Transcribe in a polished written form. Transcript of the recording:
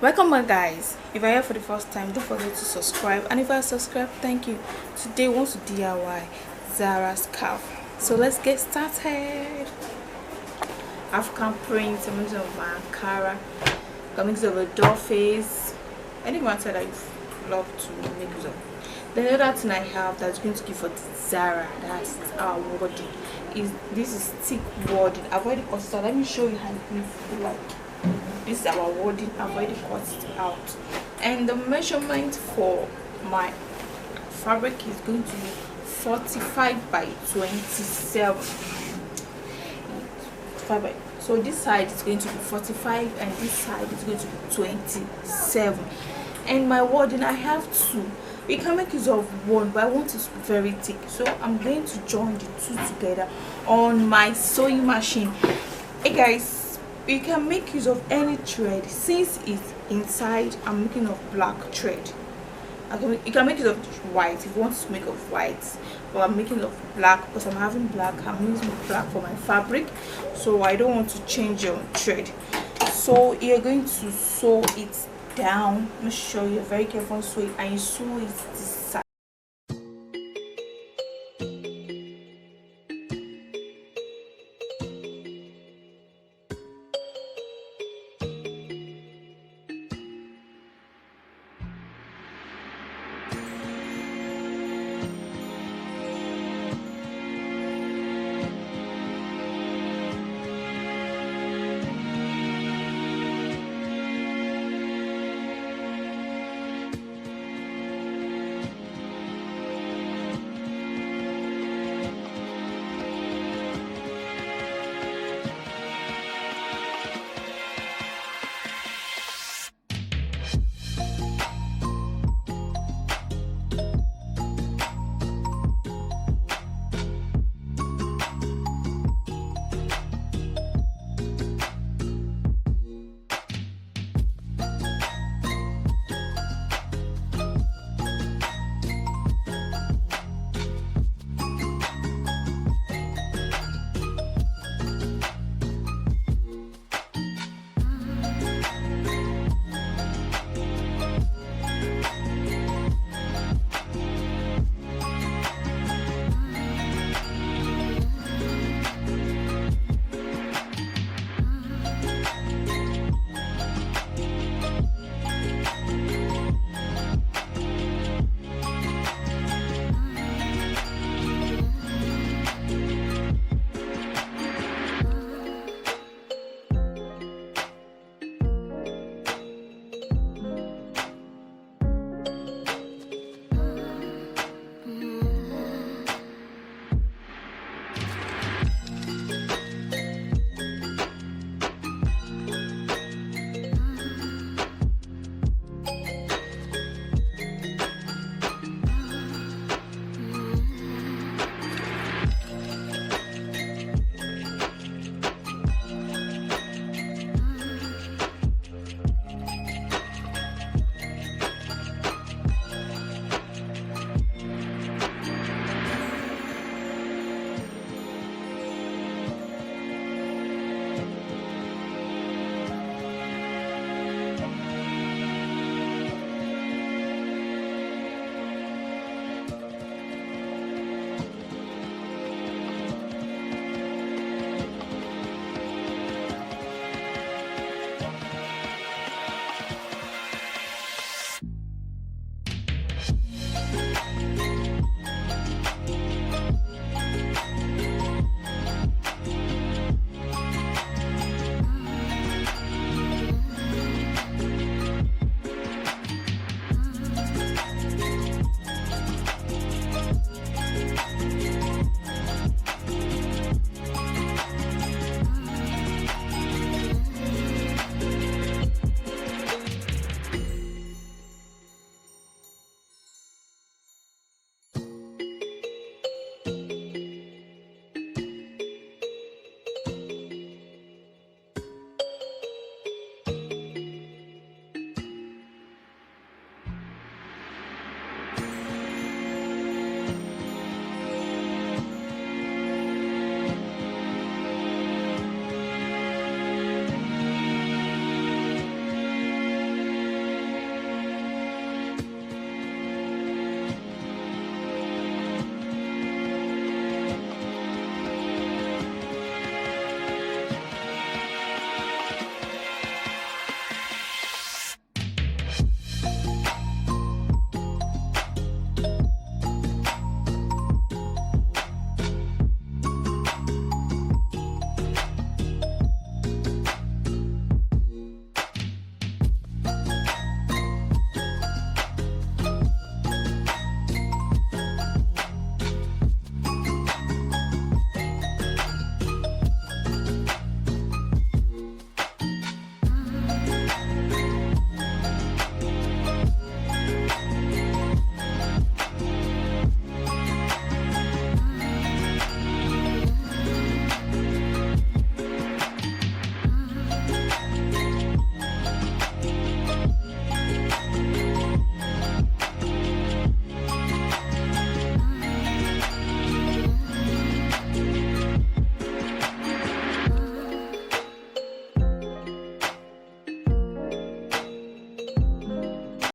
Welcome back, guys. If you're here for the first time, don't forget to subscribe, and if you are subscribed, thank you. Today we want to DIY zahrascarf, so let's get started. African print, a mix of Ankara, a mix of a doll face, any matter that you love to make use of. The other thing I have that's going to give for the Zahra, that's our Walden, is this is thick Walden. I've already cut it out. Let me show you how it looks like. This is our Walden. I've already cut it out, and the measurement for my fabric is going to be 45 by 27. So this side is going to be 45 and this side is going to be 27. And my Walden, I have two. You can make use of one, but I want it very thick, so I'm going to join the two together on my sewing machine. Hey guys, you can make use of any thread. Since it's inside, I'm making of black thread. You can make use of white if you want to make of white, but I'm making of black because I'm having black. I'm using black for my fabric, so I don't want to change your thread. So you're going to sew it down. Let me show you. Very careful, sew it, and you sew it this side.